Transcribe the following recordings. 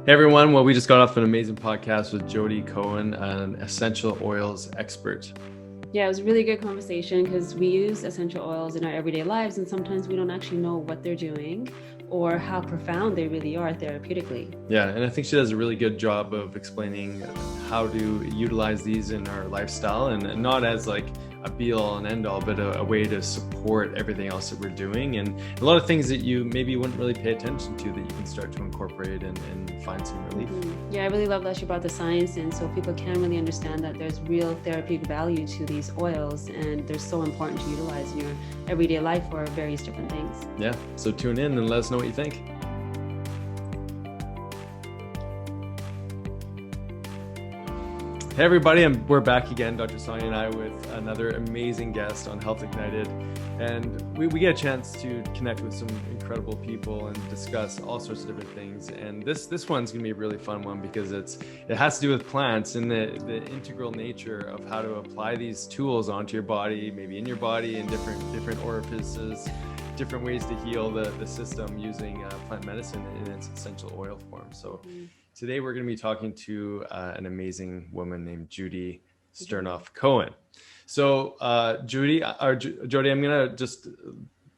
Hey everyone, well, we just got off an amazing podcast with Jodi Cohen, an essential oils expert. Yeah, it was a really good conversation because we use essential oils in our everyday lives, and sometimes we don't actually know what they're doing or how profound they really are therapeutically. Yeah, and I think she does a really good job of explaining how to utilize these in our lifestyle and not as like a be all and end all, but a way to support everything else that we're doing. And a lot of things that you maybe wouldn't really pay attention to that you can start to incorporate and find some relief. Yeah, I really love that she brought the science in so people can really understand that there's real therapeutic value to these oils and they're so important to utilize in your everyday life for various different things. Yeah, so tune in and let us know what you think. Hey everybody, we're back again, Dr. Sonia and I, with another amazing guest on Health Ignited. And we get a chance to connect with some incredible people and discuss all sorts of different things. And this one's gonna be a really fun one because it has to do with plants and the integral nature of how to apply these tools onto your body, maybe in your body in different orifices, different ways to heal the system using plant medicine in its essential oil form. So today we're going to be talking to an amazing woman named Jodi Cohen. So Jodi, I'm going to just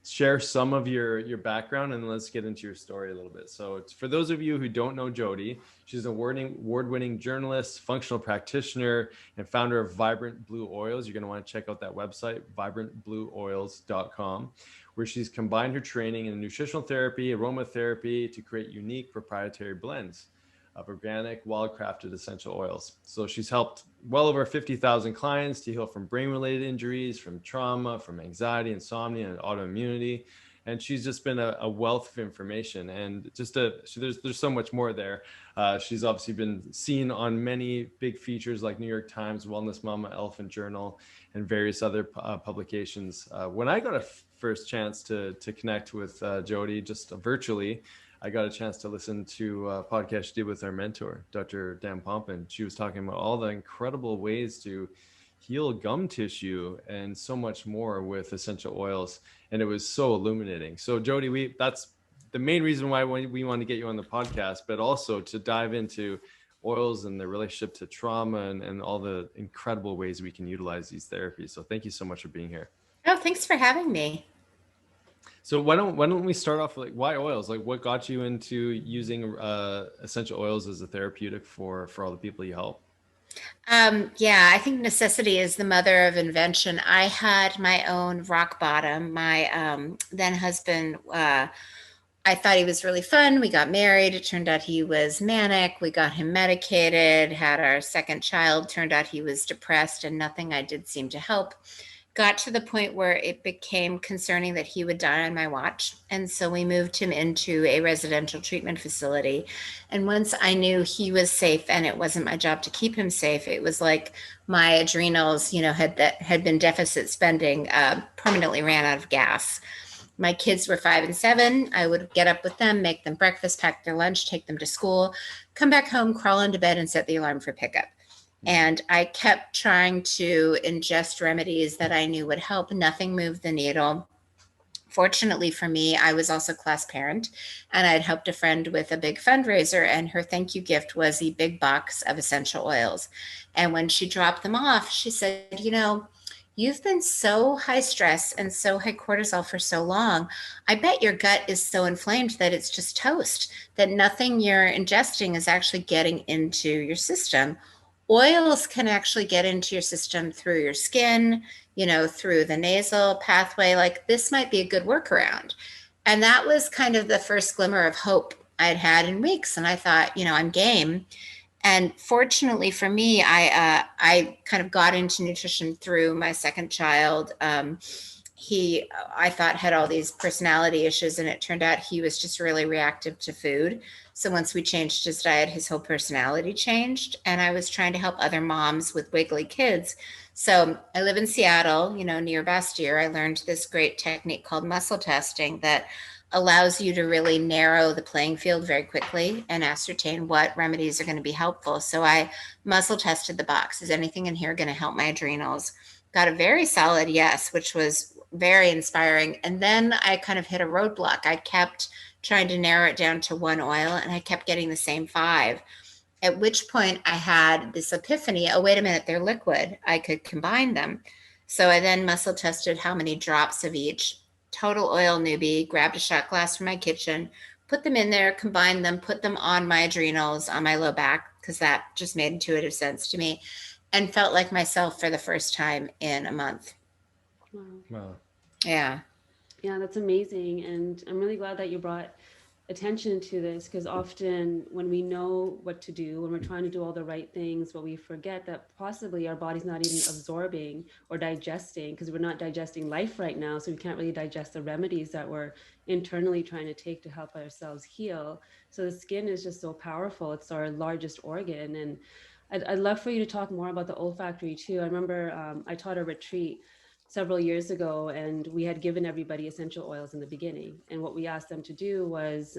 share some of your background and let's get into your story a little bit. So for those of you who don't know Jodi, she's an award-winning journalist, functional practitioner, and founder of Vibrant Blue Oils. You're going to want to check out that website, vibrantblueoils.com, where she's combined her training in nutritional therapy, aromatherapy to create unique proprietary blends of organic, wild-crafted essential oils. So she's helped well over 50,000 clients to heal from brain-related injuries, from trauma, from anxiety, insomnia, and autoimmunity. And she's just been a wealth of information, and there's so much more there. She's obviously been seen on many big features like New York Times, Wellness Mama, Elephant Journal, and various other publications. When I got a first chance to connect with Jodi just virtually, I got a chance to listen to a podcast she did with our mentor, Dr. Dan Pompin. She was talking about all the incredible ways to heal gum tissue and so much more with essential oils. And it was so illuminating. So Jodi, that's the main reason why we want to get you on the podcast, but also to dive into oils and the relationship to trauma and all the incredible ways we can utilize these therapies. So thank you so much for being here. Oh, thanks for having me. So why don't we start off with like why oils? Like what got you into using essential oils as a therapeutic for all the people you help? Yeah, I think necessity is the mother of invention. I had my own rock bottom. My then husband, I thought he was really fun. We got married. It turned out he was manic. We got him medicated, had our second child. Turned out he was depressed, and nothing I did seemed to help. Got to the point where it became concerning that he would die on my watch. And so we moved him into a residential treatment facility. And once I knew he was safe and it wasn't my job to keep him safe, it was like my adrenals, had been deficit spending, permanently ran out of gas. My kids were 5 and 7. I would get up with them, make them breakfast, pack their lunch, take them to school, come back home, crawl into bed, and set the alarm for pickup. And I kept trying to ingest remedies that I knew would help. Nothing moved the needle. Fortunately for me, I was also class parent, and I'd helped a friend with a big fundraiser, and her thank you gift was a big box of essential oils. And when she dropped them off, she said, you've been so high stress and so high cortisol for so long. I bet your gut is so inflamed that it's just toast, that nothing you're ingesting is actually getting into your system. Oils can actually get into your system through your skin, through the nasal pathway. Like this might be a good workaround. And that was kind of the first glimmer of hope I'd had in weeks. And I thought, I'm game. And fortunately for me, I kind of got into nutrition through my second child. He, I thought, had all these personality issues, and it turned out he was just really reactive to food. So once we changed his diet, his whole personality changed. And I was trying to help other moms with wiggly kids. So I live in Seattle, near Bastyr. I learned this great technique called muscle testing that allows you to really narrow the playing field very quickly and ascertain what remedies are going to be helpful. So I muscle tested the box. Is anything in here going to help my adrenals? Got a very solid yes, which was very inspiring. And then I kind of hit a roadblock. I kept trying to narrow it down to one oil, and I kept getting the same 5. At which point I had this epiphany, oh, wait a minute, they're liquid. I could combine them. So I then muscle tested how many drops of each. Total oil newbie, grabbed a shot glass from my kitchen, put them in there, combined them, put them on my adrenals, on my low back, because that just made intuitive sense to me, and felt like myself for the first time in a month. Wow. Wow. Yeah. Yeah, that's amazing. And I'm really glad that you brought attention to this, because often when we know what to do, when we're trying to do all the right things, but we forget that possibly our body's not even absorbing or digesting, because we're not digesting life right now. So we can't really digest the remedies that we're internally trying to take to help ourselves heal. So the skin is just so powerful. It's our largest organ. And I'd love for you to talk more about the olfactory too. I remember I taught a retreat several years ago, and we had given everybody essential oils in the beginning. And what we asked them to do was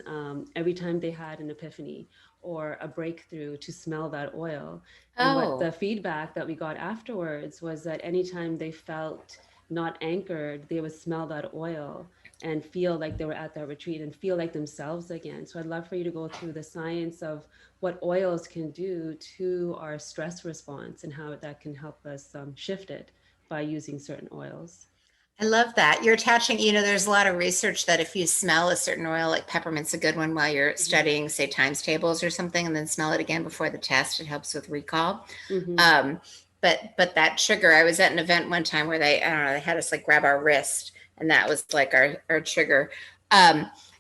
every time they had an epiphany or a breakthrough, to smell that oil. And what Oh, the feedback that we got afterwards was that anytime they felt not anchored, they would smell that oil and feel like they were at that retreat and feel like themselves again. So I'd love for you to go through the science of what oils can do to our stress response and how that can help us shift it by using certain oils. I love that. You're attaching, there's a lot of research that if you smell a certain oil, like peppermint's a good one while you're Mm-hmm. studying, say, times tables or something, and then smell it again before the test, it helps with recall. Mm-hmm. Um, but that trigger, I was at an event one time where I don't know, they had us like grab our wrist, and that was like our trigger.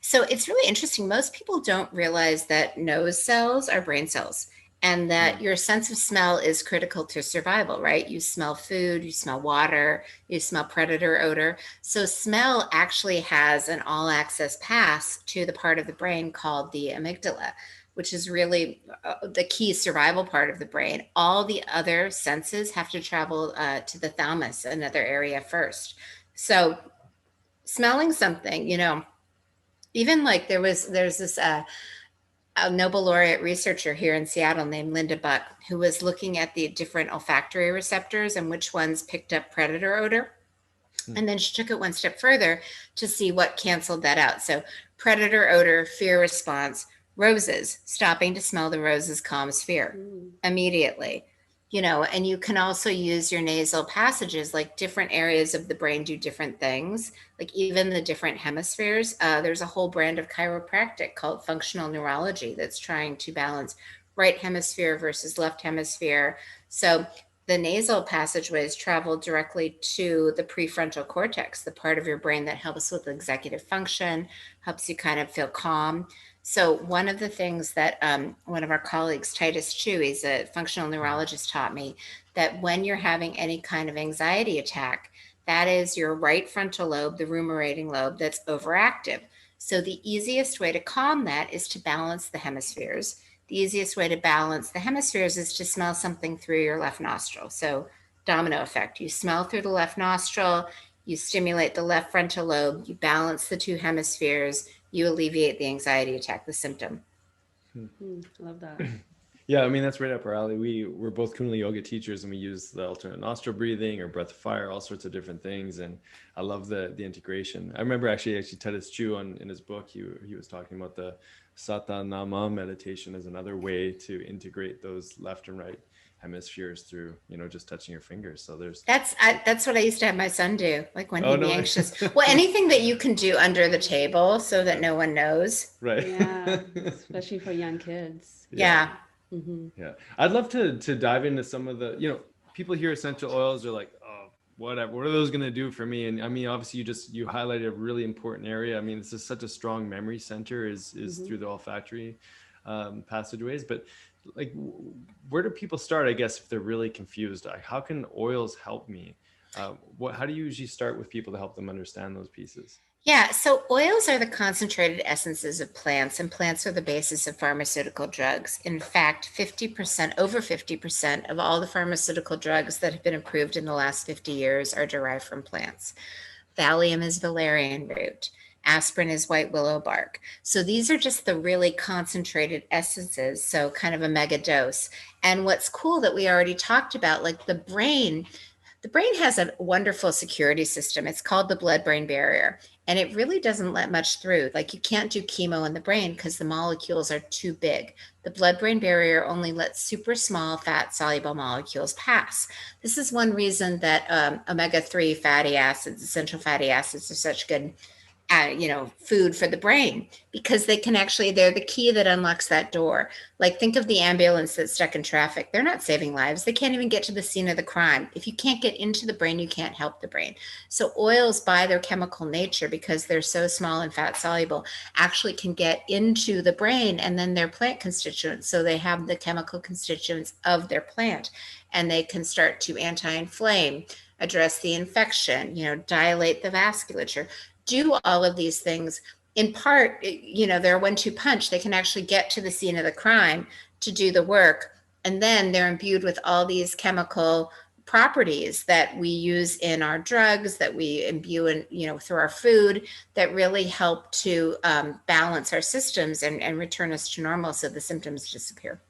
So it's really interesting. Most people don't realize that nose cells are brain cells, and that Mm. your sense of smell is critical to survival, right? You smell food, you smell water, you smell predator odor. So smell actually has an all access pass to the part of the brain called the amygdala, which is really the key survival part of the brain. All the other senses have to travel to the thalamus, another area first. So smelling something, even like there's this a Nobel laureate researcher here in Seattle named Linda Buck, who was looking at the different olfactory receptors and which ones picked up predator odor. Mm. And then she took it one step further to see what canceled that out. So predator odor, fear response, roses, stopping to smell the roses calms fear Mm. immediately. And you can also use your nasal passages, like different areas of the brain do different things, like even the different hemispheres. There's a whole brand of chiropractic called functional neurology that's trying to balance right hemisphere versus left hemisphere. So the nasal passageways travel directly to the prefrontal cortex, the part of your brain that helps with executive function, helps you kind of feel calm. So one of the things that one of our colleagues, Titus Chu, he's a functional neurologist, taught me, that when you're having any kind of anxiety attack, that is your right frontal lobe, the ruminating lobe, that's overactive. So the easiest way to calm that is to balance the hemispheres. The easiest way to balance the hemispheres is to smell something through your left nostril. So domino effect. You smell through the left nostril, you stimulate the left frontal lobe, you balance the two hemispheres, you alleviate the anxiety attack, the symptom. Mm. I love that. Yeah, I mean, that's right up our alley. We're both Kundalini yoga teachers, and we use the alternate nostril breathing or breath of fire, all sorts of different things. And I love the integration. I remember actually Titus Chu in his book, he was talking about the Satanama meditation as another way to integrate those left and right hemispheres through, just touching your fingers. So there's That's what I used to have my son do, like when oh he'd no be way. anxious. Well, anything that you can do under the table so that no one knows. Right. Yeah, especially for young kids. Yeah. Yeah. Mm-hmm. Yeah, I'd love to dive into some of the, people hear essential oils, they're like, oh, whatever, what are those going to do for me? And I mean, obviously you highlighted a really important area. I mean, this is such a strong memory center is Mm-hmm. through the olfactory passageways, but like, where do people start, I guess, if they're really confused? Like, how can oils help me? How do you usually start with people to help them understand those pieces? Yeah, so oils are the concentrated essences of plants, and plants are the basis of pharmaceutical drugs. In fact, 50%, over 50% of all the pharmaceutical drugs that have been approved in the last 50 years are derived from plants. Valium is valerian root. Aspirin is white willow bark. So these are just the really concentrated essences, so kind of a mega dose. And what's cool that we already talked about, like the brain has a wonderful security system. It's called the blood-brain barrier. and it really doesn't let much through. Like you can't do chemo in the brain because the molecules are too big. The blood-brain barrier only lets super small fat-soluble molecules pass. This is one reason that omega-3 fatty acids, essential fatty acids, are such good food for the brain, because they can actually, they're the key that unlocks that door. Like think of the ambulance that's stuck in traffic. They're not saving lives. They can't even get to the scene of the crime. If you can't get into the brain, you can't help the brain. So oils, by their chemical nature, because they're so small and fat soluble, actually can get into the brain, and then they're plant constituents. So they have the chemical constituents of their plant, and they can start to anti-inflame, address the infection, dilate the vasculature, do all of these things. In part, they're a 1-2 punch. They can actually get to the scene of the crime to do the work, and then they're imbued with all these chemical properties that we use in our drugs, that we imbue in, through our food, that really help to balance our systems and return us to normal, so the symptoms disappear.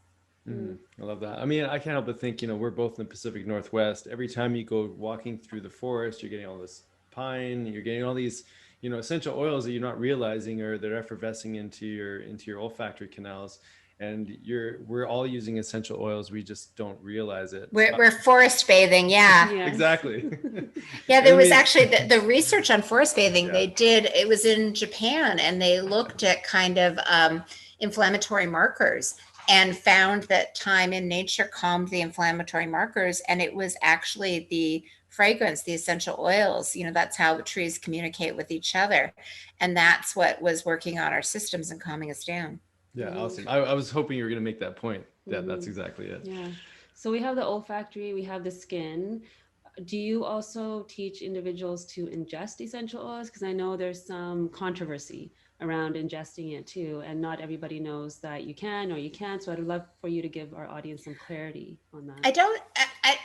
I love that. I mean, I can't help but think, we're both in the Pacific Northwest. Every time you go walking through the forest, you're getting all this pine, you're getting all these, essential oils that you're not realizing, or they're effervescing into your olfactory canals. And we're all using essential oils. We just don't realize it. We're forest bathing. Yeah. Yes. Exactly. Yeah, there was actually the research on forest bathing. Yeah. They did, it was in Japan, and they looked at kind of inflammatory markers, and found that time in nature calmed the inflammatory markers. And it was actually the fragrance, the essential oils, that's how trees communicate with each other. And that's what was working on our systems and calming us down. Yeah, awesome. I was hoping you were going to make that point. Yeah, that's exactly it. Yeah. So we have the olfactory, we have the skin. Do you also teach individuals to ingest essential oils? Because I know there's some controversy around ingesting it too, and not everybody knows that you can or you can't. So I'd love for you to give our audience some clarity on that.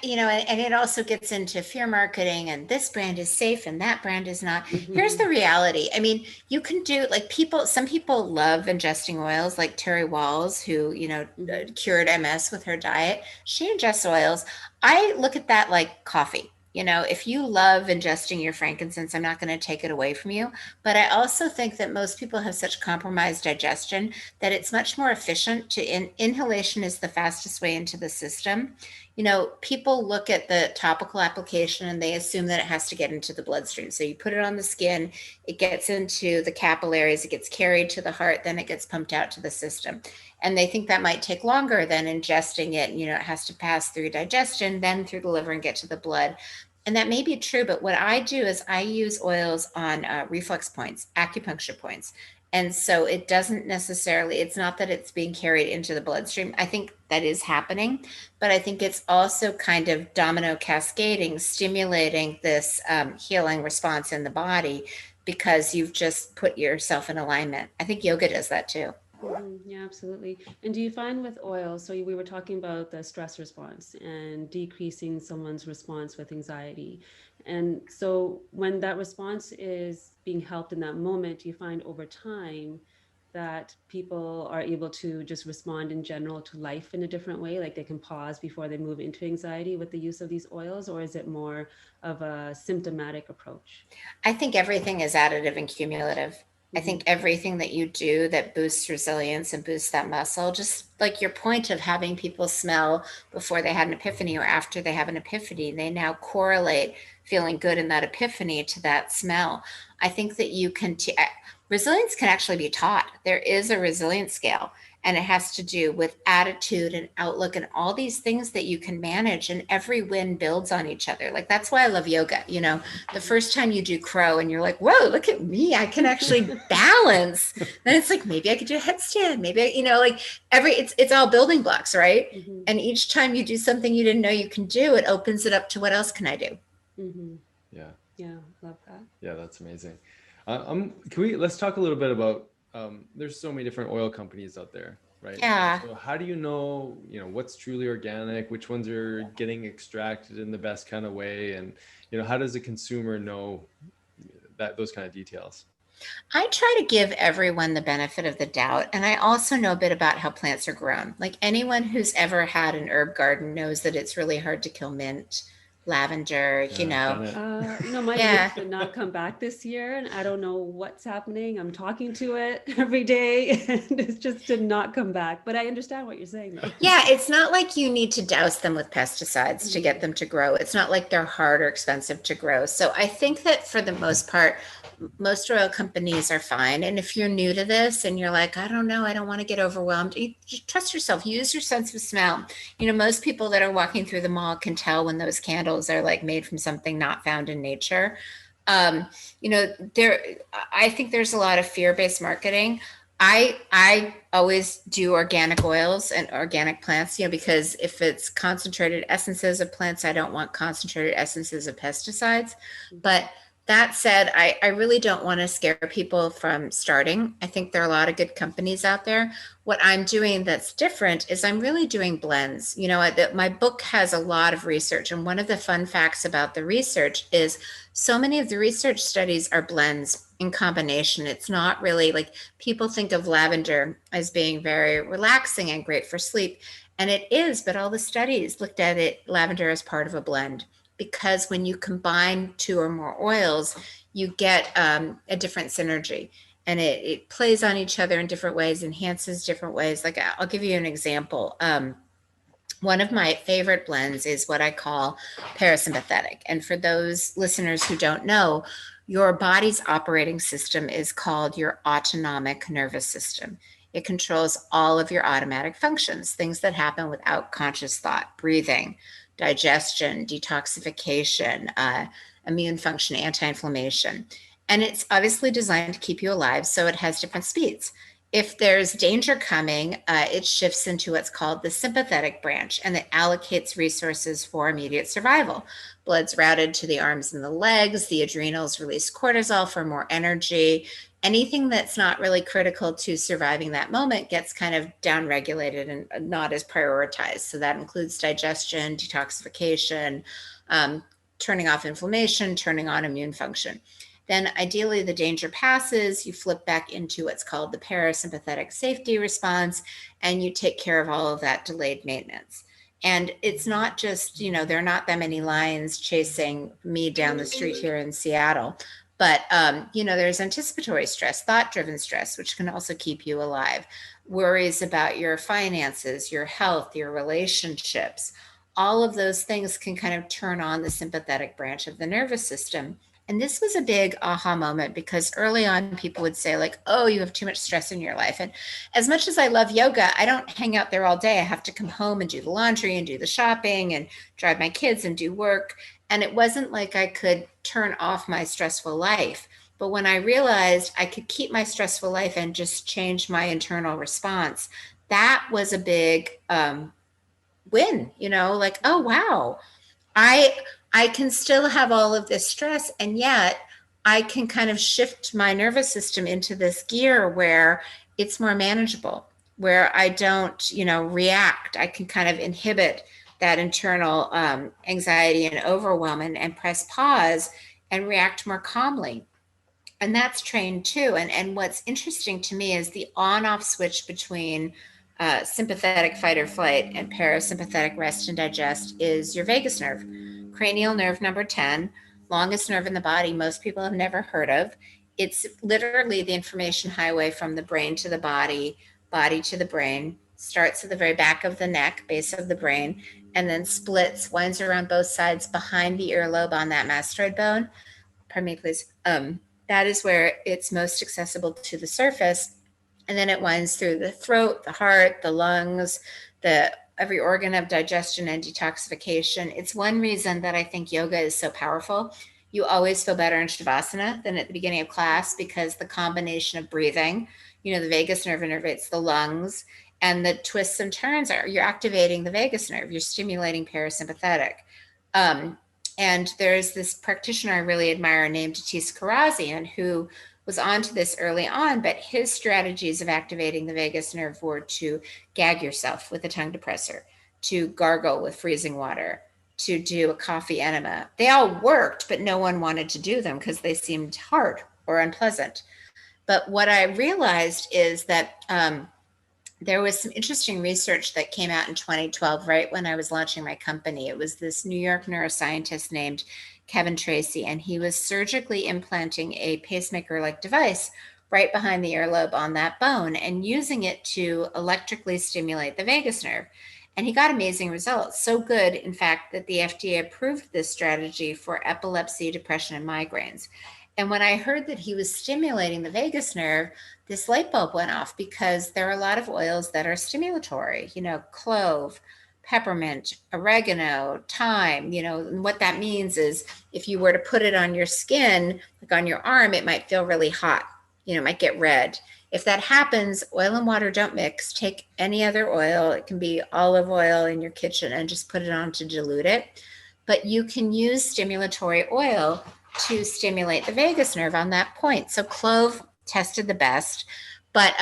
And it also gets into fear marketing, and this brand is safe and that brand is not. Here's the reality. I mean, you can do, like, some people love ingesting oils, like Terry Walls, who, cured MS with her diet. She ingests oils. I look at that like coffee. If you love ingesting your frankincense, I'm not going to take it away from you. But I also think that most people have such compromised digestion that it's much more efficient inhalation is the fastest way into the system. People look at the topical application and they assume that it has to get into the bloodstream. So you put it on the skin, it gets into the capillaries, it gets carried to the heart, then it gets pumped out to the system. And they think that might take longer than ingesting it. It has to pass through digestion, then through the liver and get to the blood. And that may be true, but what I do is I use oils on reflex points, acupuncture points. And so it doesn't necessarily, it's not that it's being carried into the bloodstream. I think that is happening, but I think it's also kind of domino cascading, stimulating this healing response in the body, because you've just put yourself in alignment. I think yoga does that too. Yeah, absolutely. And do you find with oil, so we were talking about the stress response and decreasing someone's response with anxiety. And so when that response is being helped in that moment, do you find over time that people are able to just respond in general to life in a different way? Like they can pause before they move into anxiety with the use of these oils, or is it more of a symptomatic approach? I think everything is additive and cumulative. I think everything that you do that boosts resilience and boosts that muscle, just like your point of having people smell before they had an epiphany or after they have an epiphany, they now correlate feeling good in that epiphany to that smell. I think that resilience can actually be taught. There is a resilience scale, and it has to do with attitude and outlook and all these things that you can manage, and every win builds on each other. Like, that's why I love yoga. The first time you do crow and you're like, whoa, look at me, I can actually balance. Then it's like, maybe I could do a headstand. Maybe, it's all building blocks, right? And each time you do something you didn't know you can do, it opens it up to what else can I do? Yeah, love that. Yeah, that's amazing. Let's talk a little bit about, there's so many different oil companies out there, right? Yeah. So how do you know, what's truly organic, which ones are getting extracted in the best kind of way? And, how does a consumer know those kind of details? I try to give everyone the benefit of the doubt. And I also know a bit about how plants are grown. Like, anyone who's ever had an herb garden knows that it's really hard to kill mint. Like, lavender, you know. Done it. My Yeah. niece did not come back this year, and I don't know what's happening. I'm talking to it every day, and it just did not come back. But I understand what you're saying, though. Yeah, it's not like you need to douse them with pesticides to get them to grow. It's not like they're hard or expensive to grow. So I think that for the most part, most oil companies are fine. And if you're new to this and you're like, I don't know, I don't want to get overwhelmed, you trust yourself, use your sense of smell. You know, most people that are walking through the mall can tell when those candles are like made from something not found in nature. Um, you know, I think there's a lot of fear-based marketing. I always do organic oils and organic plants, you know, because if it's concentrated essences of plants, I don't want concentrated essences of pesticides. But that said, I really don't want to scare people from starting. I think there are a lot of good companies out there. What I'm doing that's different is I'm really doing blends. You know, my book has a lot of research. And one of the fun facts about the research is so many of the research studies are blends in combination. It's not really like people think of lavender as being very relaxing and great for sleep. And it is, but all the studies looked at it, lavender as part of a blend because when you combine two or more oils, you get a different synergy and it plays on each other in different ways, enhances different ways. Like I'll give you an example. One of my favorite blends is what I call parasympathetic. And for those listeners who don't know, your body's operating system is called your autonomic nervous system. It controls all of your automatic functions, things that happen without conscious thought, breathing, digestion, detoxification, immune function, anti inflammation. And it's obviously designed to keep you alive, so it has different speeds. If there's danger coming, it shifts into what's called the sympathetic branch and it allocates resources for immediate survival. Blood's routed to the arms and the legs. The adrenals release cortisol for more energy. Anything that's not really critical to surviving that moment gets kind of downregulated and not as prioritized. So that includes digestion, detoxification, turning off inflammation, turning on immune function. Then ideally the danger passes, you flip back into what's called the parasympathetic safety response, and you take care of all of that delayed maintenance. And it's not just, you know, there are not that many lions chasing me down the street here in Seattle, but, you know, there's anticipatory stress, thought-driven stress, which can also keep you alive. Worries about your finances, your health, your relationships, all of those things can kind of turn on the sympathetic branch of the nervous system. And this was a big aha moment because early on people would say like, oh, you have too much stress in your life. And as much as I love yoga, I don't hang out there all day. I have to come home and do the laundry and do the shopping and drive my kids and do work. And it wasn't like I could turn off my stressful life. But when I realized I could keep my stressful life and just change my internal response, that was a big win, you know, like, oh, wow, I I can still have all of this stress and yet I can kind of shift my nervous system into this gear where it's more manageable, where I don't, you know, react. I can kind of inhibit that internal anxiety and overwhelm and press pause and react more calmly. And that's trained too. And what's interesting to me is the on off switch between sympathetic fight or flight and parasympathetic rest and digest is your vagus nerve, cranial nerve number 10, longest nerve in the body most people have never heard of. It's literally the information highway from the brain to the body, body to the brain, starts at the very back of the neck, base of the brain, and then splits, winds around both sides behind the earlobe on that mastoid bone. Pardon me, please. That is where it's most accessible to the surface. And then it winds through the throat, the heart, the lungs, the every organ of digestion and detoxification. It's one reason that I think yoga is so powerful. You always feel better in Shavasana than at the beginning of class because the combination of breathing, you know, the vagus nerve innervates the lungs, and the twists and turns are you're activating the vagus nerve, you're stimulating parasympathetic. Um, and there's this practitioner I really admire named Tatis Karazian who was onto this early on, but his strategies of activating the vagus nerve were to gag yourself with a tongue depressor, to gargle with freezing water, to do a coffee enema. They all worked, but no one wanted to do them because they seemed hard or unpleasant. But what I realized is that there was some interesting research that came out in 2012, right when I was launching my company. It was this New York neuroscientist named Kevin Tracy, and he was surgically implanting a pacemaker like device right behind the earlobe on that bone and using it to electrically stimulate the vagus nerve. And he got amazing results. So good, in fact, that the FDA approved this strategy for epilepsy, depression, and migraines. And when I heard that he was stimulating the vagus nerve, this light bulb went off, because there are a lot of oils that are stimulatory, clove, peppermint, oregano, thyme, and what that means is if you were to put it on your skin, like on your arm, it might feel really hot, it might get red. If that happens, oil and water don't mix. Take any other oil. It can be olive oil in your kitchen and just put it on to dilute it. But you can use stimulatory oil to stimulate the vagus nerve on that point. So clove tested the best, but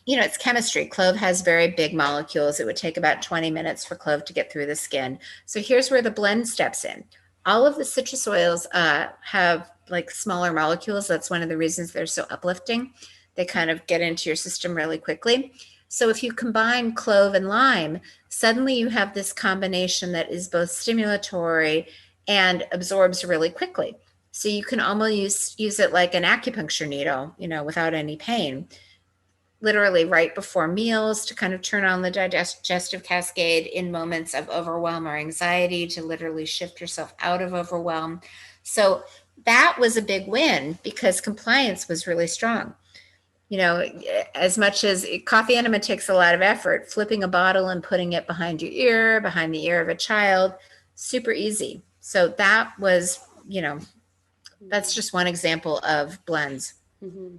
it's chemistry. Clove has very big molecules. It would take about 20 minutes for clove to get through the skin. So here's where the blend steps in. All of the citrus oils have like smaller molecules. That's one of the reasons they're so uplifting. They kind of get into your system really quickly. So if you combine clove and lime, suddenly you have this combination that is both stimulatory and absorbs really quickly. So you can almost use it like an acupuncture needle, without any pain. Literally right before meals to kind of turn on the digestive cascade in moments of overwhelm or anxiety, to literally shift yourself out of overwhelm. So that was a big win because compliance was really strong. As much as coffee enema takes a lot of effort, flipping a bottle and putting it behind your ear, behind the ear of a child, super easy. So that was, that's just one example of blends. Mm-hmm.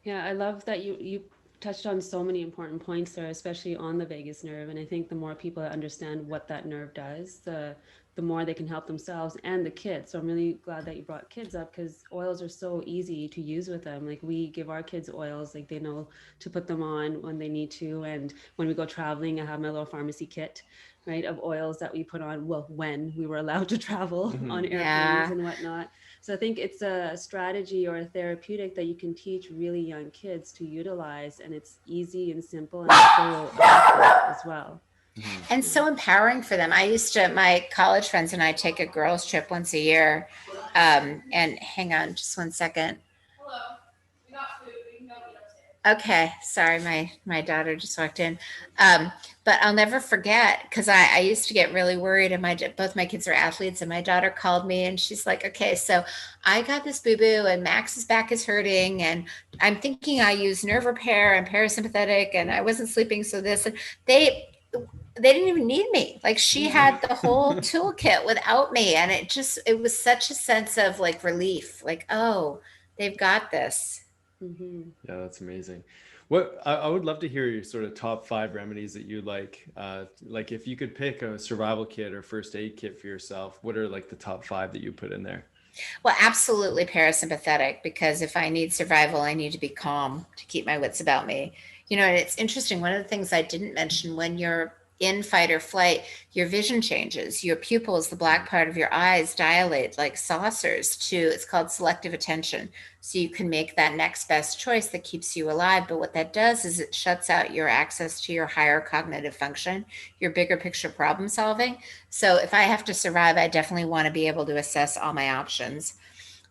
Yeah, I love that you touched on so many important points there, especially on the vagus nerve. And I think the more people understand what that nerve does, the more they can help themselves and the kids. So I'm really glad that you brought kids up, because oils are so easy to use with them. Like we give our kids oils, like they know to put them on when they need to. And when we go traveling, I have my little pharmacy kit, right, of oils that we put on, well, when we were allowed to travel on airplanes and whatnot. So I think it's a strategy or a therapeutic that you can teach really young kids to utilize, and it's easy and simple and so effective as well. And so empowering for them. My college friends and I take a girls' trip once a year. And hang on just one second. Okay, sorry, my daughter just walked in. But I'll never forget, because I used to get really worried, and both my kids are athletes, and my daughter called me and she's like, okay, so I got this boo-boo and Max's back is hurting, and I'm thinking I use nerve repair and parasympathetic, and I wasn't sleeping, so this, and they didn't even need me. Like, she had the whole toolkit without me, and it was such a sense of like relief, like, oh, they've got this. Mm-hmm. Yeah, that's amazing. What I would love to hear your sort of top 5 remedies that you like. Like if you could pick a survival kit or first aid kit for yourself, what are like the top 5 that you put in there? Well, absolutely parasympathetic, because if I need survival, I need to be calm to keep my wits about me. And it's interesting. One of the things I didn't mention, when you're in fight or flight, your vision changes. Your pupils, the black part of your eyes, dilate like saucers it's called selective attention. So you can make that next best choice that keeps you alive. But what that does is it shuts out your access to your higher cognitive function, your bigger picture problem solving. So if I have to survive, I definitely want to be able to assess all my options.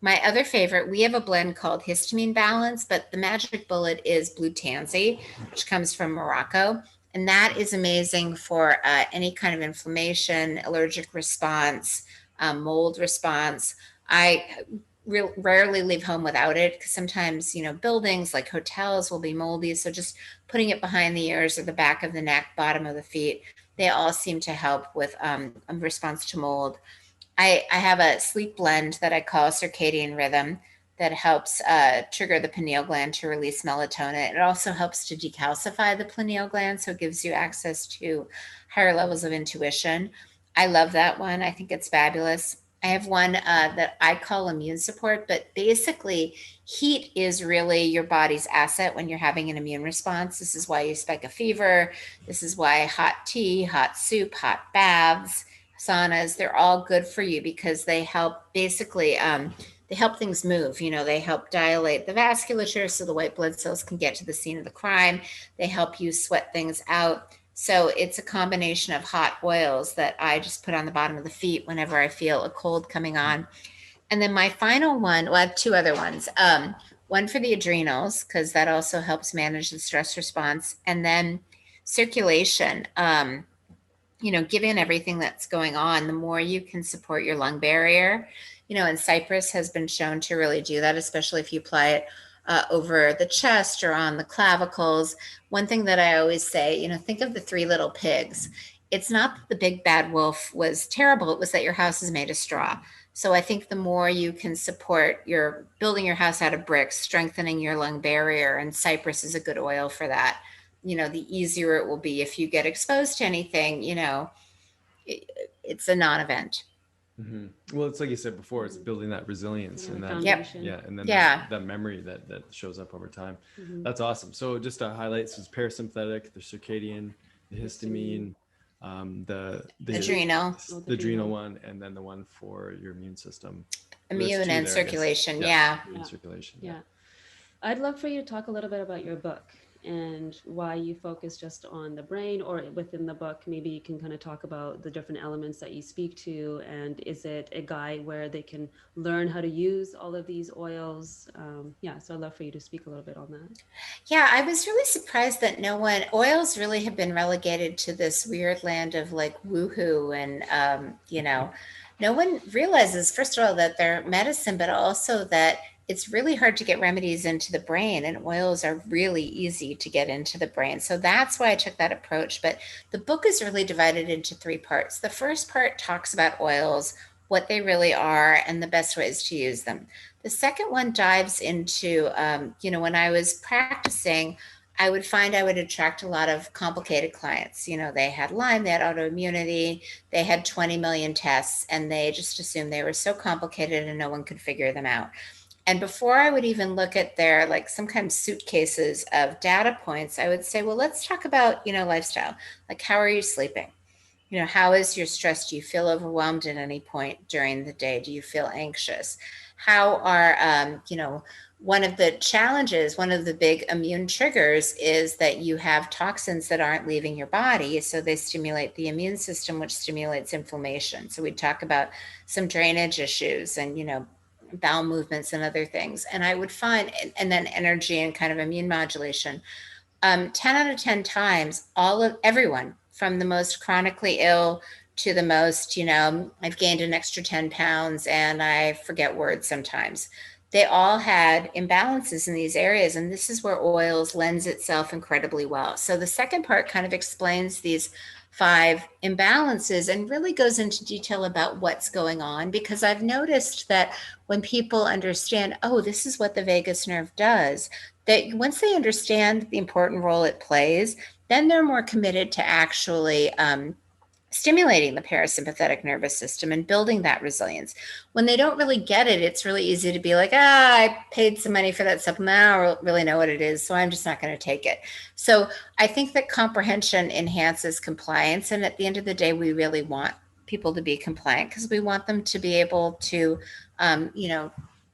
My other favorite, we have a blend called Histamine Balance, but the magic bullet is Blue Tansy, which comes from Morocco. And that is amazing for any kind of inflammation, allergic response, mold response. I rarely leave home without it, because sometimes, buildings like hotels will be moldy. So just putting it behind the ears or the back of the neck, bottom of the feet, they all seem to help with a response to mold. I have a sleep blend that I call Circadian Rhythm that helps trigger the pineal gland to release melatonin. It also helps to decalcify the pineal gland, so it gives you access to higher levels of intuition. I love that one. I think it's fabulous. I have one that I call immune support, but basically heat is really your body's asset when you're having an immune response. This is why you spike a fever. This is why hot tea, hot soup, hot baths, saunas, they're all good for you, because they help basically they help things move. They help dilate the vasculature so the white blood cells can get to the scene of the crime. They help you sweat things out. So it's a combination of hot oils that I just put on the bottom of the feet whenever I feel a cold coming on. And then my final one, well, I have two other ones. One for the adrenals, because that also helps manage the stress response. And then circulation. Given everything that's going on, the more you can support your lung barrier, and cypress has been shown to really do that, especially if you apply it over the chest or on the clavicles. One thing that I always say, think of the three little pigs. It's not that the big bad wolf was terrible, it was that your house is made of straw. So I think the more you can support your building your house out of bricks, strengthening your lung barrier, and cypress is a good oil for that. The easier it will be if you get exposed to anything, it's a non-event. Well, it's like you said before, it's building that resilience and that, Yep. yeah, and then Yeah. that memory that shows up over time. Mhm. That's awesome. So just to highlight, so it's parasympathetic, the circadian, the histamine, the Adrenal, the adrenal one, and then the one for your immune system. There's immune, two and there, I guess. circulation. Yeah, Yeah. and circulation. Yeah. I'd love for you to talk a little bit about your book and why you focus just on the brain, or within the book, maybe you can kind of talk about the different elements that you speak to. And is it a guide where they can learn how to use all of these oils? Yeah, so I'd love for you to speak a little bit on that. Yeah, I was really surprised that oils really have been relegated to this weird land of like woohoo. And, no one realizes, first of all, that they're medicine, but also that it's really hard to get remedies into the brain, and oils are really easy to get into the brain. So that's why I took that approach. But the book is really divided into three parts. The first part talks about oils, what they really are, and the best ways to use them. The second one dives into, when I was practicing, I would find I would attract a lot of complicated clients. They had Lyme, they had autoimmunity, they had 20 million tests, and they just assumed they were so complicated and no one could figure them out. And before I would even look at their, like, sometimes suitcases of data points, I would say, well, let's talk about, lifestyle. Like, how are you sleeping? How is your stress? Do you feel overwhelmed at any point during the day? Do you feel anxious? How are, one of the challenges, one of the big immune triggers is that you have toxins that aren't leaving your body. So they stimulate the immune system, which stimulates inflammation. So we talk about some drainage issues and, bowel movements and other things. And I would find, and then energy and kind of immune modulation. 10 out of 10 times, everyone from the most chronically ill to the most, I've gained an extra 10 pounds and I forget words sometimes. They all had imbalances in these areas. And this is where oils lends itself incredibly well. So the second part kind of explains these 5 imbalances and really goes into detail about what's going on, because I've noticed that when people understand, oh, this is what the vagus nerve does, that once they understand the important role it plays, then they're more committed to actually stimulating the parasympathetic nervous system and building that resilience. When they don't really get it, it's really easy to be like, I paid some money for that supplement. I don't really know what it is, so I'm just not going to take it. So I think that comprehension enhances compliance. And at the end of the day, we really want people to be compliant because we want them to be able to,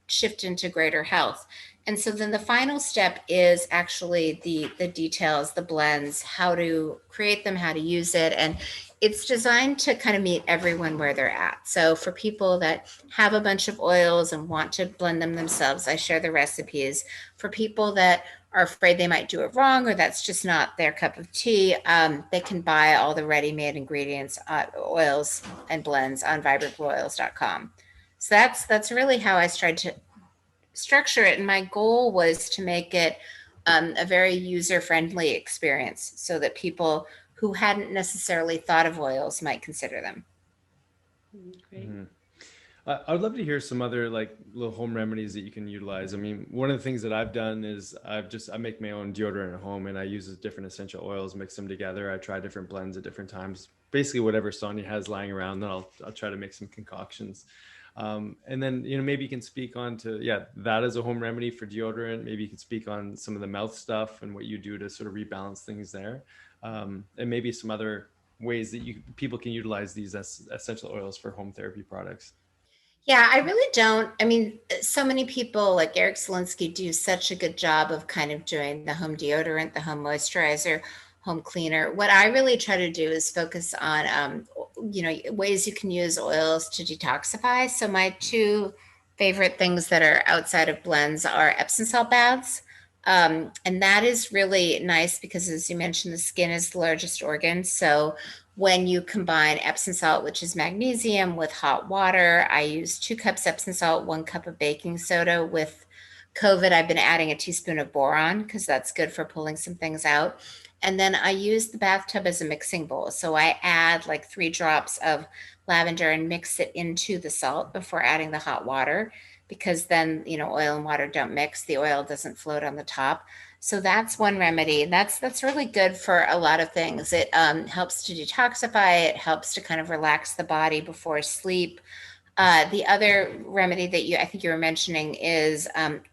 shift into greater health. And so then the final step is actually the details, the blends, how to create them, how to use it. And it's designed to kind of meet everyone where they're at. So for people that have a bunch of oils and want to blend them themselves, I share the recipes. For people that are afraid they might do it wrong or that's just not their cup of tea, they can buy all the ready-made ingredients, oils and blends on vibrantoils.com. So that's really how I tried to structure it. And my goal was to make it a very user-friendly experience so that people who hadn't necessarily thought of oils might consider them. Great. I'd love to hear some other like little home remedies that you can utilize. I mean, one of the things that I've done is I make my own deodorant at home and I use different essential oils, mix them together. I try different blends at different times. Basically, whatever Sonia has lying around, then I'll try to make some concoctions. And then, maybe you can speak on to, that as a home remedy for deodorant. Maybe you could speak on some of the mouth stuff and what you do to sort of rebalance things there. And maybe some other ways that people can utilize these essential oils for home therapy products. Yeah, I really don't. I mean, so many people like Eric Zelinsky do such a good job of kind of doing the home deodorant, the home moisturizer, home cleaner. What I really try to do is focus on, ways you can use oils to detoxify. So my two favorite things that are outside of blends are Epsom salt baths. And that is really nice because, as you mentioned, the skin is the largest organ. So when you combine Epsom salt, which is magnesium, with hot water, I use 2 cups Epsom salt, 1 cup of baking soda. With COVID, I've been adding a teaspoon of boron because that's good for pulling some things out. And then I use the bathtub as a mixing bowl. So I add like 3 drops of lavender and mix it into the salt before adding the hot water, because then, oil and water don't mix. The oil doesn't float on the top. So that's one remedy. That's really good for a lot of things. It helps to detoxify. It helps to kind of relax the body before sleep. The other remedy that I think you were mentioning is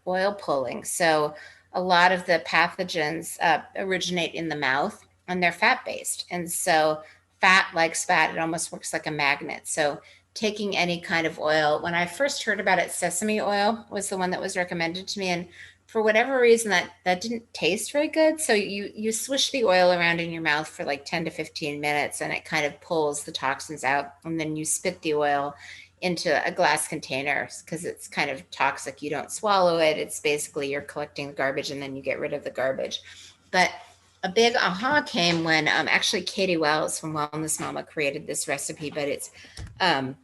oil pulling. So a lot of the pathogens originate in the mouth, and they're fat based. And so fat likes fat. It almost works like a magnet. So taking any kind of oil, when I first heard about it, sesame oil was the one that was recommended to me. And for whatever reason, that didn't taste very good. So you swish the oil around in your mouth for like 10 to 15 minutes, and it kind of pulls the toxins out. And then you spit the oil into a glass container because it's kind of toxic. You don't swallow it. It's basically you're collecting the garbage and then you get rid of the garbage. But a big aha came when actually Katie Wells from Wellness Mama created this recipe, but it's um,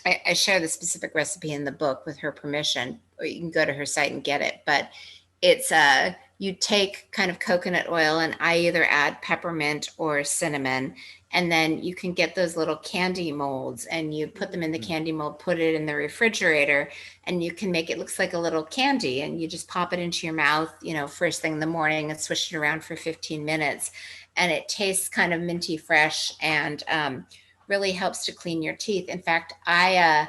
I share the specific recipe in the book with her permission, or you can go to her site and get it. But it's you take kind of coconut oil, and I either add peppermint or cinnamon, and then you can get those little candy molds, and you put them in the candy mold, put it in the refrigerator, and you can make it looks like a little candy, and you just pop it into your mouth, first thing in the morning, and swish it around for 15 minutes, and it tastes kind of minty fresh, and really helps to clean your teeth. In fact, I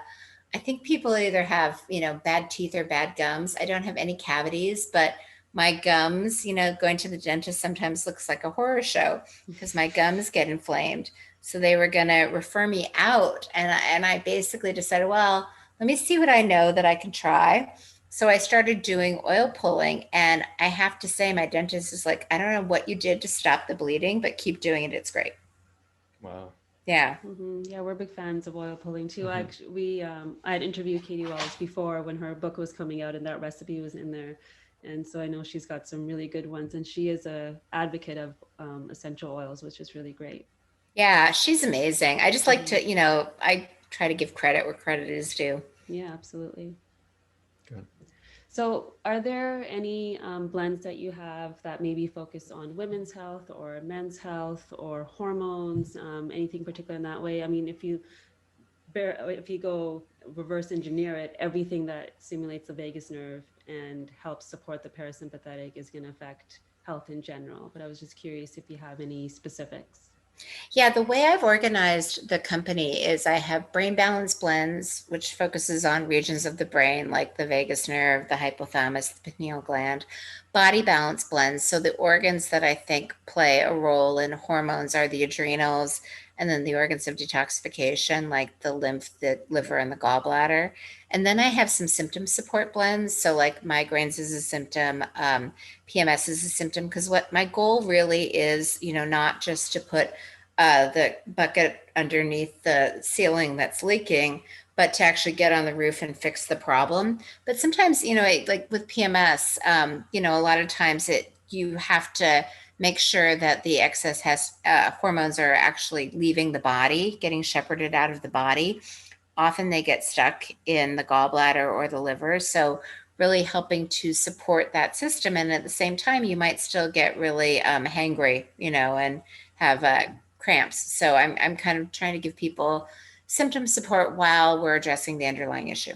think people either have, bad teeth or bad gums. I don't have any cavities, but my gums, going to the dentist sometimes looks like a horror show because my gums get inflamed. So they were going to refer me out. And I basically decided, well, let me see what I know that I can try. So I started doing oil pulling. And I have to say, my dentist is like, I don't know what you did to stop the bleeding, but keep doing it. It's great. Wow. Yeah. Yeah, we're big fans of oil pulling too. Hmm. Actually, I had interviewed Katie Wells before when her book was coming out, and that recipe was in there, and so I know she's got some really good ones. And she is a advocate of essential oils, which is really great. Yeah, she's amazing. I just like Hmm. to, I try to give credit where credit is due. Yeah, absolutely. Good. So, are there any blends that you have that maybe focus on women's health or men's health or hormones, anything particular in that way? I mean, if you go reverse engineer it, everything that stimulates the vagus nerve and helps support the parasympathetic is going to affect health in general. But I was just curious if you have any specifics. Yeah, the way I've organized the company is I have brain balance blends, which focuses on regions of the brain like the vagus nerve, the hypothalamus, the pineal gland. Body balance blends. So the organs that I think play a role in hormones are the adrenals, and then the organs of detoxification like the lymph, the liver, and the gallbladder. And then I have some symptom support blends. So like migraines is a symptom, PMS is a symptom, because what my goal really is, not just to put the bucket underneath the ceiling that's leaking, but to actually get on the roof and fix the problem. But sometimes, like with PMS, a lot of times you have to make sure that the excess has hormones are actually leaving the body, getting shepherded out of the body. Often they get stuck in the gallbladder or the liver. So really helping to support that system. And at the same time, you might still get really hangry, and have cramps. So I'm kind of trying to give people symptom support while we're addressing the underlying issue.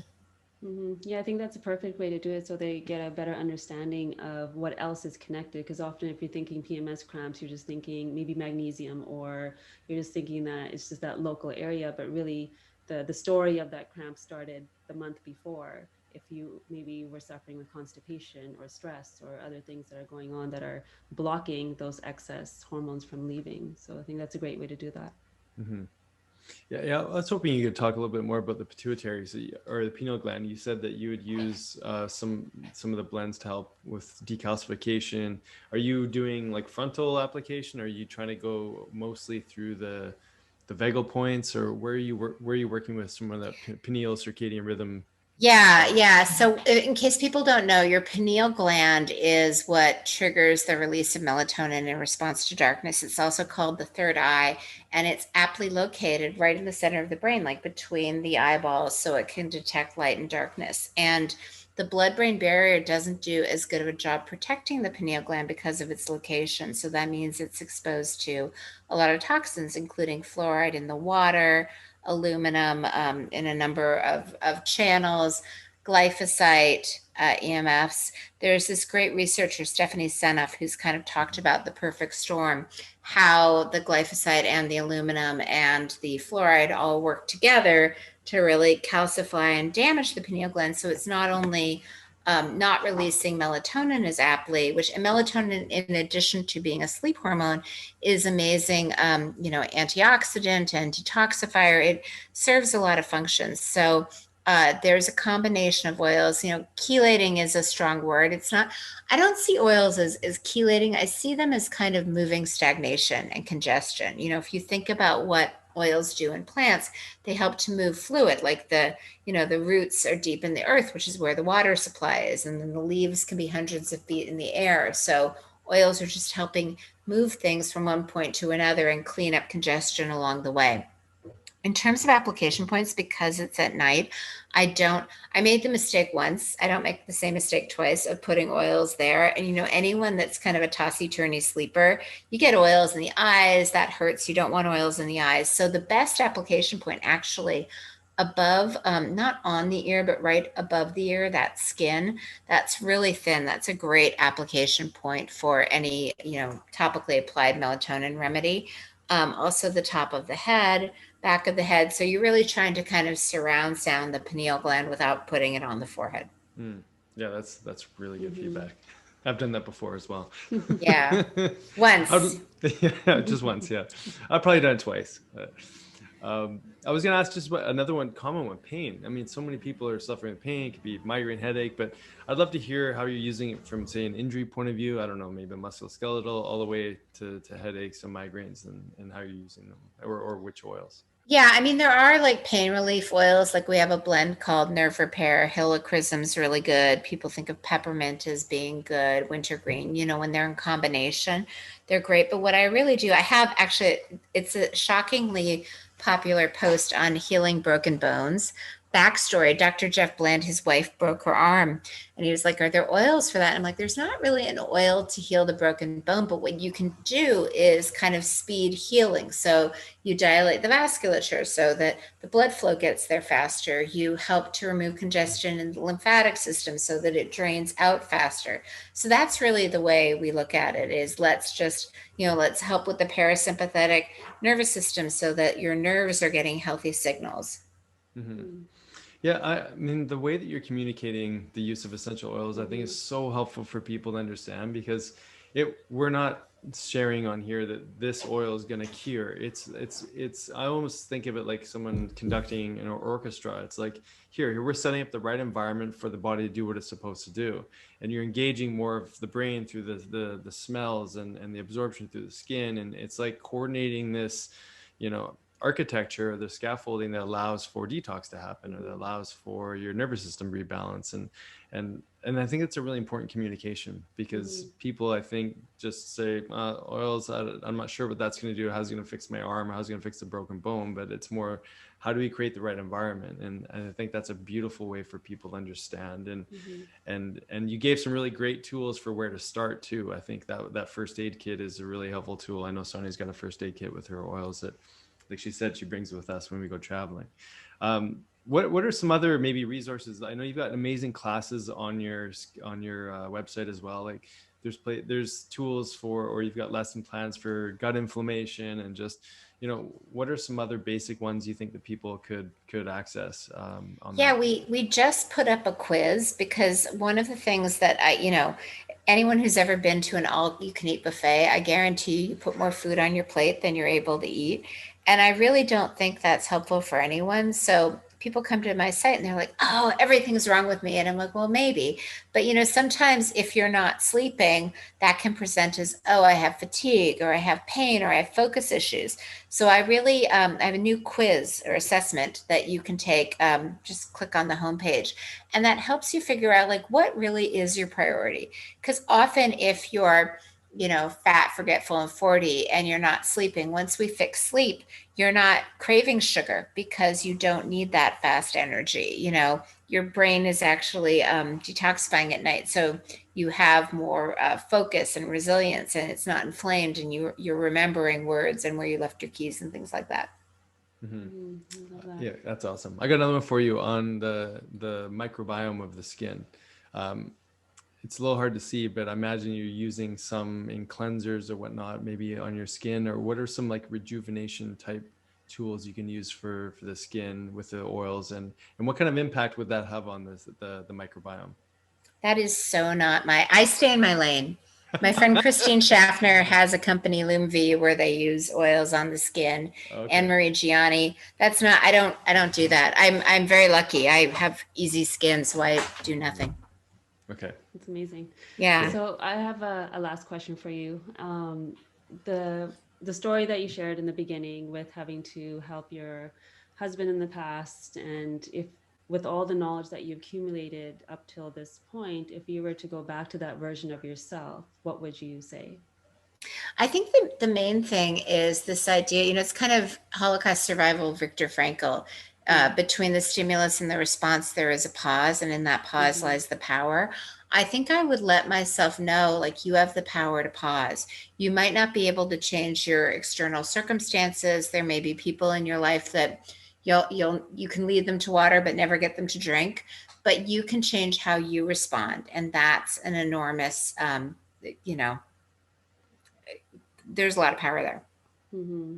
Yeah, I think that's a perfect way to do it so they get a better understanding of what else is connected. Because often, if you're thinking PMS cramps, you're just thinking maybe magnesium, or you're just thinking that it's just that local area. But really, the story of that cramp started the month before. If you maybe were suffering with constipation or stress or other things that are going on that are blocking those excess hormones from leaving. So I think that's a great way to do that. Hmm. Yeah. I was hoping you could talk a little bit more about the pituitary or the pineal gland. You said that you would use some of the blends to help with decalcification. Are you doing like frontal application? Or are you trying to go mostly through the vagal points, or where are you working with some of that pineal circadian rhythm? Yeah. So, in case people don't know, your pineal gland is what triggers the release of melatonin in response to darkness. It's also called the third eye, and it's aptly located right in the center of the brain, like between the eyeballs, so it can detect light and darkness. And the blood brain barrier doesn't do as good of a job protecting the pineal gland because of its location. So, that means it's exposed to a lot of toxins, including fluoride in the water, aluminum in a number of channels, glyphosate, EMFs. There's this great researcher, Stephanie Seneff, who's kind of talked about the perfect storm, how the glyphosate and the aluminum and the fluoride all work together to really calcify and damage the pineal gland. So it's not only not releasing melatonin as aptly, which melatonin, in addition to being a sleep hormone, is amazing, antioxidant and detoxifier. It serves a lot of functions. So there's a combination of oils. Chelating is a strong word. It's not, I don't see oils as chelating. I see them as kind of moving stagnation and congestion. If you think about what oils do in plants, they help to move fluid, like the roots are deep in the earth, which is where the water supply is, and then the leaves can be hundreds of feet in the air. So oils are just helping move things from one point to another and clean up congestion along the way. In terms of application points, because it's at night, I made the mistake once. I don't make the same mistake twice of putting oils there. And anyone that's kind of a tossy-turny sleeper, you get oils in the eyes, that hurts. You don't want oils in the eyes. So the best application point, actually, above, not on the ear, but right above the ear, that skin, that's really thin. That's a great application point for any, topically applied melatonin remedy. Also the top of the head, back of the head. So you're really trying to kind of surround sound the pineal gland without putting it on the forehead. Yeah, that's really good Mm-hmm. feedback. I've done that before as well. Yeah. Once. Yeah, just once. Yeah, I've probably done it twice. I was gonna ask just another one, common one, pain. I mean, so many people are suffering with pain. It could be migraine, headache, but I'd love to hear how you're using it from, say, an injury point of view. I don't know, maybe musculoskeletal, all the way to headaches and migraines, and how you're using them, or which oils. Yeah, I mean, there are like pain relief oils. Like we have a blend called Nerve Repair. Helichrysum's really good. People think of peppermint as being good. Wintergreen, when they're in combination, they're great. But what I really do, I have actually, it's a shockingly popular post on healing broken bones. Backstory: Dr. Jeff Bland, his wife broke her arm, and he was like, "Are there oils for that?" And I'm like, "There's not really an oil to heal the broken bone, but what you can do is kind of speed healing. So you dilate the vasculature so that the blood flow gets there faster. You help to remove congestion in the lymphatic system so that it drains out faster." So that's really the way we look at it: is let's help with the parasympathetic nervous system so that your nerves are getting healthy signals. Mm-hmm. Yeah, I mean, the way that you're communicating the use of essential oils, I think, Mm-hmm. is so helpful for people to understand, because we're not sharing on here that this oil is going to cure. I almost think of it like someone conducting an orchestra. It's like, here we're setting up the right environment for the body to do what it's supposed to do. And you're engaging more of the brain through the smells and the absorption through the skin. And it's like coordinating this, architecture, the scaffolding that allows for detox to happen, or that allows for your nervous system rebalance. And I think it's a really important communication, because Mm-hmm. people, I think, just say, oils, I'm not sure what that's going to do, how's it going to fix my arm, or how's it going to fix the broken bone. But it's more, how do we create the right environment? And I think that's a beautiful way for people to understand. And Mm-hmm. and you gave some really great tools for where to start too. I think that first aid kit is a really helpful tool. I know Sonia's got a first aid kit with her oils that, like she said, she brings with us when we go traveling. What are some other maybe resources? I know you've got amazing classes on your website as well. Like, there's tools for, or you've got lesson plans for gut inflammation, and just, what are some other basic ones you think that people could access on Yeah, that? we just put up a quiz because one of the things that anyone who's ever been to an all-you-can-eat buffet, I guarantee you put more food on your plate than you're able to eat. And I really don't think that's helpful for anyone. So people come to my site and they're like, oh, everything's wrong with me. And I'm like, well, maybe. But sometimes if you're not sleeping, that can present as, oh, I have fatigue, or I have pain, or I have focus issues. So I really, I have a new quiz or assessment that you can take. Just click on the homepage, and that helps you figure out like what really is your priority. Because often, if you're, fat, forgetful, and 40, and you're not sleeping, once we fix sleep, you're not craving sugar because you don't need that fast energy. Your brain is actually detoxifying at night, so you have more focus and resilience, and it's not inflamed, and you're remembering words and where you left your keys and things like that. I love that. Yeah, that's awesome. I got another one for you on the microbiome of the skin. It's a little hard to see, but I imagine you're using some in cleansers or whatnot, maybe on your skin. Or what are some like rejuvenation type tools you can use for the skin with the oils, and what kind of impact would that have on the microbiome? That is so not I stay in my lane. My friend Christine Schaffner has a company, Lumv, where they use oils on the skin. Okay. Anne Marie Gianni. That's not. I don't do that. I'm very lucky. I have easy skin, so I do nothing. Okay. That's amazing. Yeah. So I have a last question for you. The story that you shared in the beginning with having to help your husband in the past, and if with all the knowledge that you accumulated up till this point, if you were to go back to that version of yourself, what would you say? I think the main thing is this idea, it's kind of Holocaust survival, Viktor Frankl. Between the stimulus and the response, there is a pause, and in that pause lies the power. I think I would let myself know, like, you have the power to pause. You might not be able to change your external circumstances. There may be people in your life that you can lead them to water but never get them to drink, but you can change how you respond, and that's an enormous, there's a lot of power there.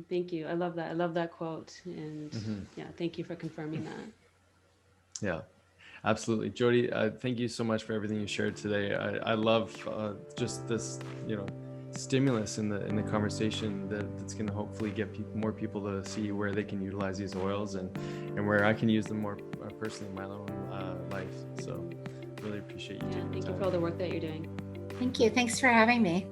Thank you. I love that. I love that quote. And yeah, thank you for confirming that. Yeah, absolutely. Jodi, thank you so much for everything you shared today. I love just this, stimulus in the conversation that's going to hopefully get more people to see where they can utilize these oils, and where I can use them more personally in my own life. So really appreciate you taking the thank time. you for all the work that you're doing. Thank you. Thanks for having me.